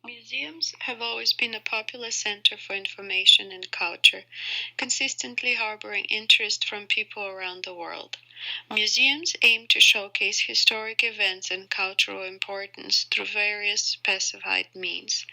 Museums have always been a popular center for information and culture, consistently harboring interest from people around the world. Museums aim to showcase historic events and cultural importance through various specified means.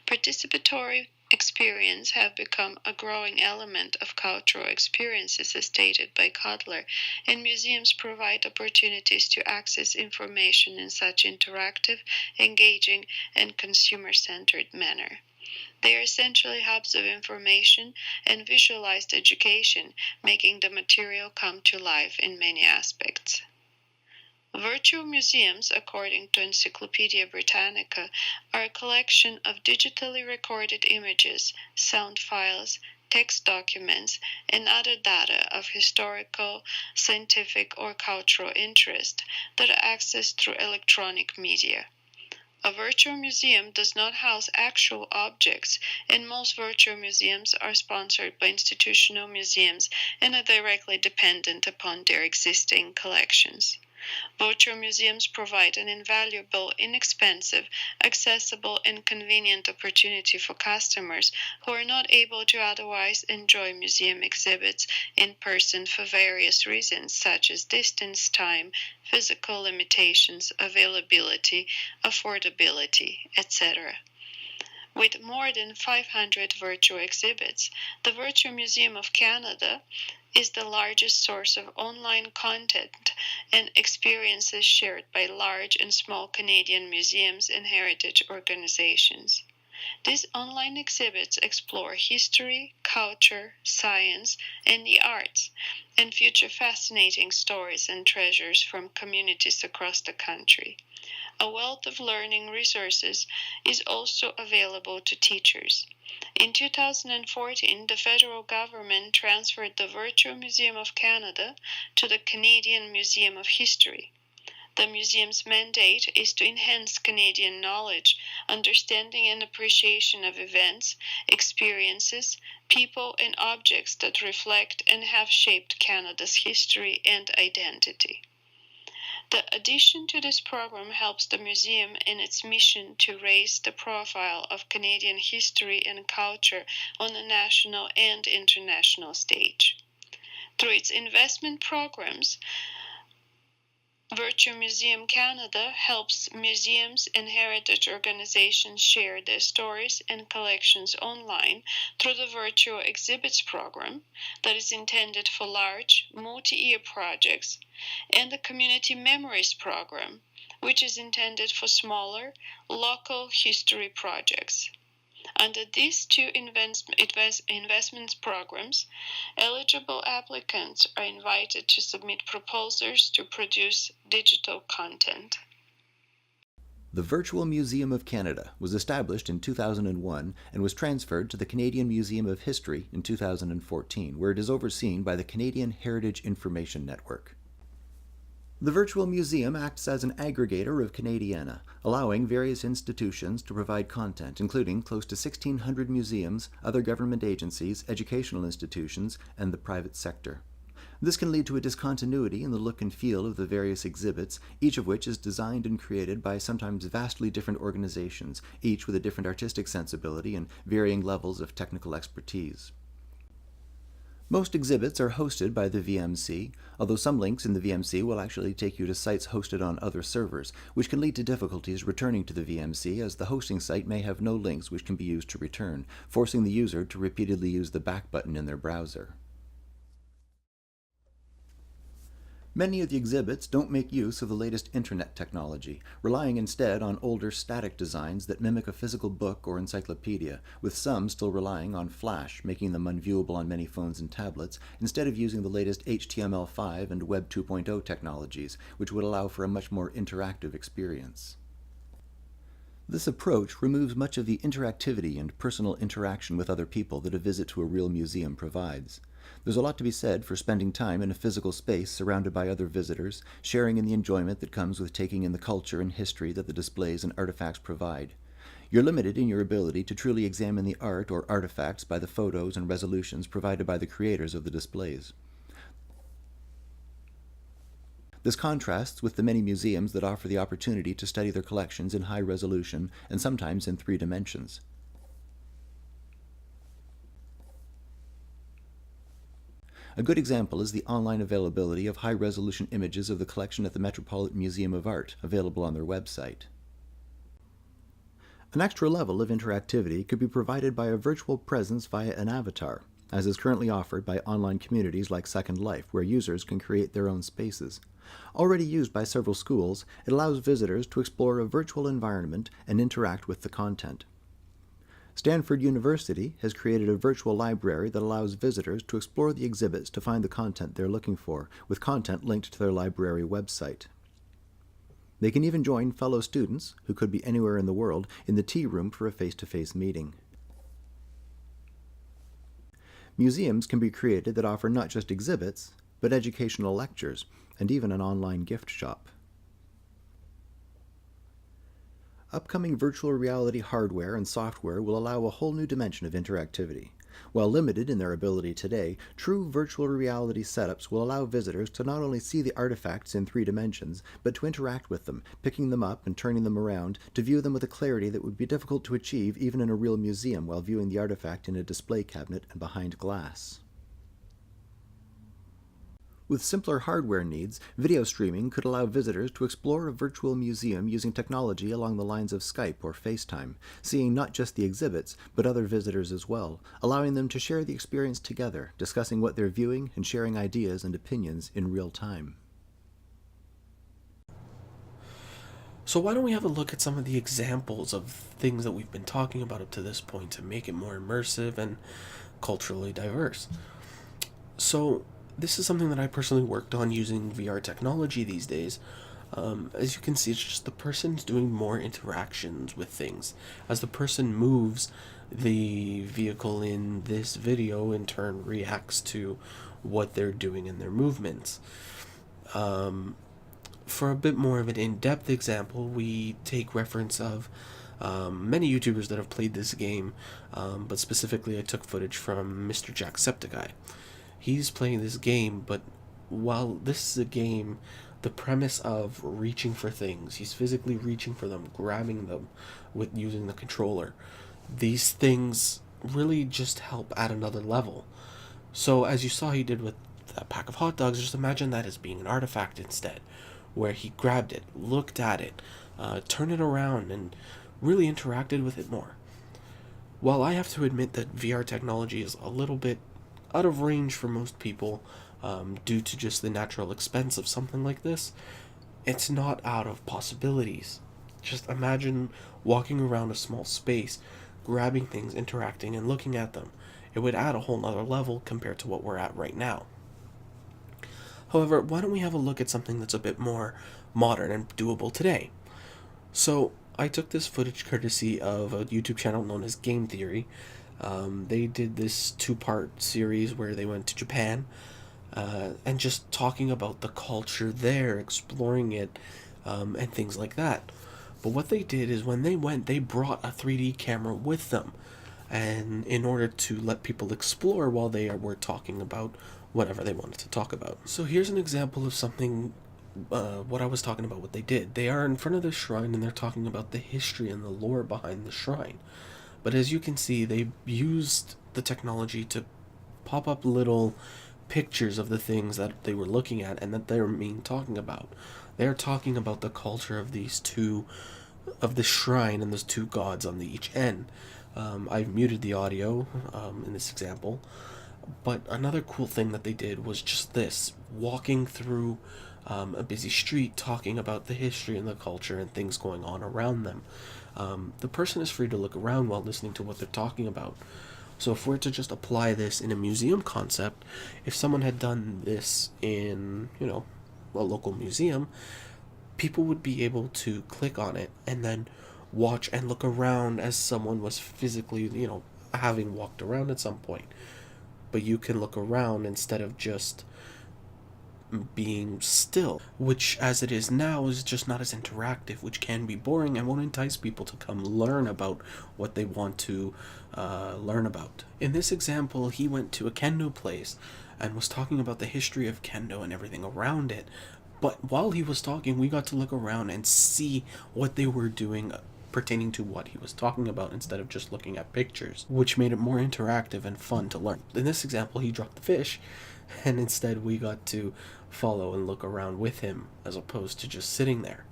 Participatory experience have become a growing element of cultural experiences as stated by Cutler, and museums provide opportunities to access information in such interactive, engaging, and consumer-centered manner. They are essentially hubs of information and visualized education, making the material come to life in many aspects. Virtual museums, according to Encyclopaedia Britannica, are a collection of digitally recorded images, sound files, text documents, and other data of historical, scientific, or cultural interest that are accessed through electronic media. A virtual museum does not house actual objects, and most virtual museums are sponsored by institutional museums and are directly dependent upon their existing collections. Virtual museums provide an invaluable, inexpensive, accessible, and convenient opportunity for customers who are not able to otherwise enjoy museum exhibits in person for various reasons such as distance, time, physical limitations, availability, affordability, etc. With more than 500 virtual exhibits, the Virtual Museum of Canada is the largest source of online content and experiences shared by large and small Canadian museums and heritage organizations. These online exhibits explore history, culture, science, and the arts, and feature fascinating stories and treasures from communities across the country. A wealth of learning resources is also available to teachers. In 2014, the federal government transferred the Virtual Museum of Canada to the Canadian Museum of History. The museum's mandate is to enhance Canadian knowledge, understanding, and appreciation of events, experiences, people, and objects that reflect and have shaped Canada's history and identity. The addition to this program helps the museum in its mission to raise the profile of Canadian history and culture on the national and international stage. Through its investment programs, Virtual Museum Canada helps museums and heritage organizations share their stories and collections online through the Virtual Exhibits program that is intended for large, multi-year projects, and the Community Memories program, which is intended for smaller, local history projects. Under these two investment programs, eligible applicants are invited to submit proposals to produce digital content. The Virtual Museum of Canada was established in 2001 and was transferred to the Canadian Museum of History in 2014, where it is overseen by the Canadian Heritage Information Network. The Virtual Museum acts as an aggregator of Canadiana, allowing various institutions to provide content, including close to 1,600 museums, other government agencies, educational institutions, and the private sector. This can lead to a discontinuity in the look and feel of the various exhibits, each of which is designed and created by sometimes vastly different organizations, each with a different artistic sensibility and varying levels of technical expertise. Most exhibits are hosted by the VMC, although some links in the VMC will actually take you to sites hosted on other servers, which can lead to difficulties returning to the VMC as the hosting site may have no links which can be used to return, forcing the user to repeatedly use the back button in their browser. Many of the exhibits don't make use of the latest internet technology, relying instead on older static designs that mimic a physical book or encyclopedia, with some still relying on Flash, making them unviewable on many phones and tablets, instead of using the latest HTML5 and Web 2.0 technologies, which would allow for a much more interactive experience. This approach removes much of the interactivity and personal interaction with other people that a visit to a real museum provides. There's a lot to be said for spending time in a physical space surrounded by other visitors, sharing in the enjoyment that comes with taking in the culture and history that the displays and artifacts provide. You're limited in your ability to truly examine the art or artifacts by the photos and resolutions provided by the creators of the displays. This contrasts with the many museums that offer the opportunity to study their collections in high resolution and sometimes in 3 dimensions. A good example is the online availability of high-resolution images of the collection at the Metropolitan Museum of Art, available on their website. An extra level of interactivity could be provided by a virtual presence via an avatar, as is currently offered by online communities like Second Life, where users can create their own spaces. Already used by several schools, it allows visitors to explore a virtual environment and interact with the content. Stanford University has created a virtual library that allows visitors to explore the exhibits to find the content they're looking for, with content linked to their library website. They can even join fellow students, who could be anywhere in the world, in the tea room for a face-to-face meeting. Museums can be created that offer not just exhibits, but educational lectures, and even an online gift shop. Upcoming virtual reality hardware and software will allow a whole new dimension of interactivity. While limited in their ability today, true virtual reality setups will allow visitors to not only see the artifacts in 3 dimensions, but to interact with them, picking them up and turning them around, to view them with a clarity that would be difficult to achieve even in a real museum while viewing the artifact in a display cabinet and behind glass. With simpler hardware needs, video streaming could allow visitors to explore a virtual museum using technology along the lines of Skype or FaceTime, seeing not just the exhibits, but other visitors as well, allowing them to share the experience together, discussing what they're viewing and sharing ideas and opinions in real time. So why don't we have a look at some of the examples of things that we've been talking about up to this point to make it more immersive and culturally diverse. So this is something that I personally worked on using VR technology these days. As you can see, it's just the person's doing more interactions with things. As the person moves, the vehicle in this video in turn reacts to what they're doing in their movements. For a bit more of an in-depth example, we take reference of many YouTubers that have played this game, but specifically I took footage from Mr. Jacksepticeye. He's playing this game, but while this is a game, the premise of reaching for things, he's physically reaching for them, grabbing them with using the controller. These things really just help add another level. So as you saw he did with that pack of hot dogs, just imagine that as being an artifact instead, where he grabbed it, looked at it, turned it around, and really interacted with it more. While I have to admit that VR technology is a little bit out of range for most people due to just the natural expense of something like this, it's not out of possibilities. Just imagine walking around a small space, grabbing things, interacting, and looking at them. It would add a whole nother level compared to what we're at right now. However, why don't we have a look at something that's a bit more modern and doable today? So I took this footage courtesy of a YouTube channel known as Game Theory. They did this 2-part series where they went to Japan and just talking about the culture there, exploring it, and things like that. But what they did is when they went, they brought a 3D camera with them, and in order to let people explore while they were talking about whatever they wanted to talk about. So here's an example of something, what I was talking about, what they did. They are in front of the shrine and they're talking about the history and the lore behind the shrine. But as you can see, they used the technology to pop up little pictures of the things that they were looking at and that they were talking about. They're talking about the culture of these two, of the shrine and those 2 gods on each end. I've muted the audio in this example. But another cool thing that they did was just this, walking through a busy street, talking about the history and the culture and things going on around them. The person is free to look around while listening to what they're talking about. So if we're to just apply this in a museum concept, if someone had done this in, a local museum, people would be able to click on it and then watch and look around as someone was physically, having walked around at some point. But you can look around instead of just being still, which as it is now is just not as interactive, which can be boring and won't entice people to come learn about what they want to learn about. In this example, he went to a kendo place and was talking about the history of kendo and everything around it, But while he was talking, we got to look around and see what they were doing pertaining to what he was talking about instead of just looking at pictures, which made it more interactive and fun to learn. In this example, he dropped the fish, and instead we got to follow and look around with him as opposed to just sitting there.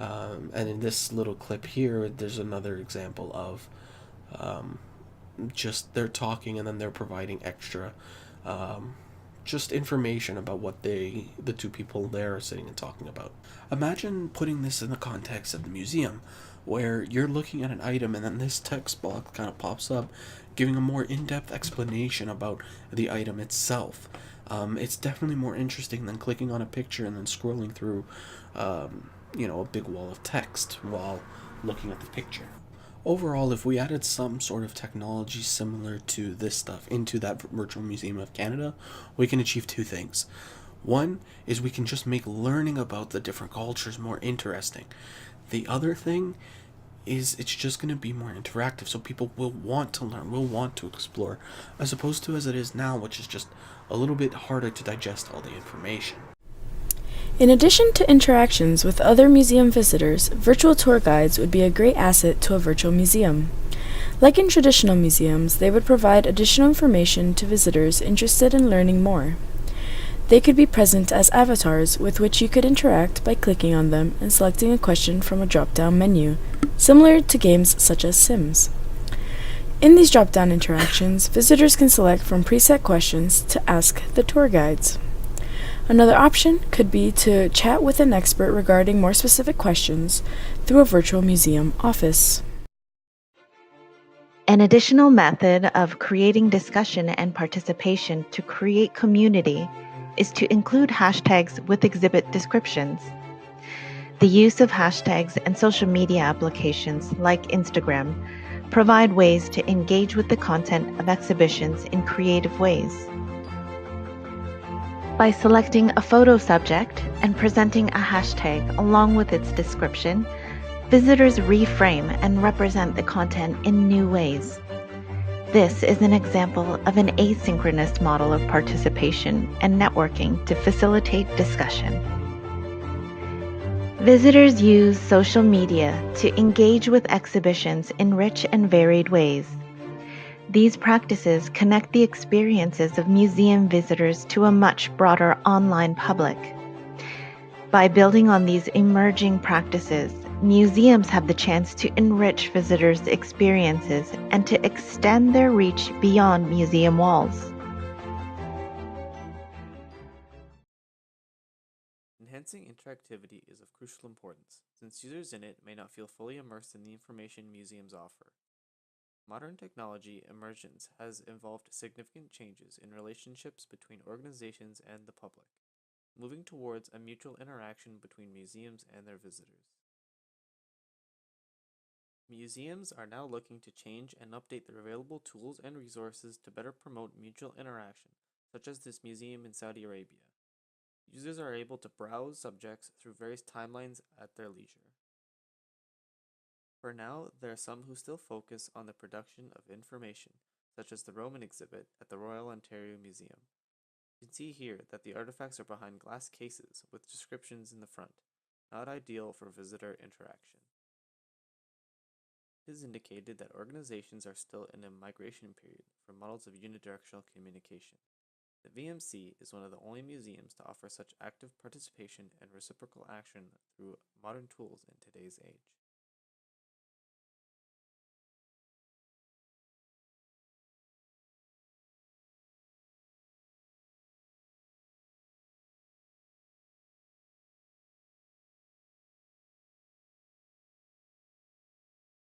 And in this little clip here, there's another example of just they're talking and then they're providing extra just information about what the two people there are sitting and talking about. Imagine putting this in the context of the museum, where you're looking at an item and then this text box kind of pops up, giving a more in-depth explanation about the item itself. It's definitely more interesting than clicking on a picture and then scrolling through, a big wall of text while looking at the picture. Overall, if we added some sort of technology similar to this stuff into that Virtual Museum of Canada, we can achieve two things. One is we can just make learning about the different cultures more interesting. The other thing is it's just going to be more interactive, so people will want to learn, will want to explore, as opposed to as it is now, which is just a little bit harder to digest all the information. In addition to interactions with other museum visitors, virtual tour guides would be a great asset to a virtual museum. Like in traditional museums, they would provide additional information to visitors interested in learning more. They could be present as avatars with which you could interact by clicking on them and selecting a question from a drop-down menu, similar to games such as Sims. In these drop-down interactions, visitors can select from preset questions to ask the tour guides. Another option could be to chat with an expert regarding more specific questions through a virtual museum office. An additional method of creating discussion and participation to create community is to include hashtags with exhibit descriptions. The use of hashtags and social media applications like Instagram provide ways to engage with the content of exhibitions in creative ways. By selecting a photo subject and presenting a hashtag along with its description, visitors reframe and represent the content in new ways. This is an example of an asynchronous model of participation and networking to facilitate discussion. Visitors use social media to engage with exhibitions in rich and varied ways. These practices connect the experiences of museum visitors to a much broader online public. By building on these emerging practices, museums have the chance to enrich visitors' experiences and to extend their reach beyond museum walls. Enhancing interactivity is of crucial importance, since users in it may not feel fully immersed in the information museums offer. Modern technology emergence has involved significant changes in relationships between organizations and the public, moving towards a mutual interaction between museums and their visitors. Museums are now looking to change and update their available tools and resources to better promote mutual interaction, such as this museum in Saudi Arabia. Users are able to browse subjects through various timelines at their leisure. For now, there are some who still focus on the production of information, such as the Roman exhibit at the Royal Ontario Museum. You can see here that the artifacts are behind glass cases with descriptions in the front, not ideal for visitor interaction. It is indicated that organizations are still in a migration period for models of unidirectional communication. The VMC is one of the only museums to offer such active participation and reciprocal action through modern tools in today's age.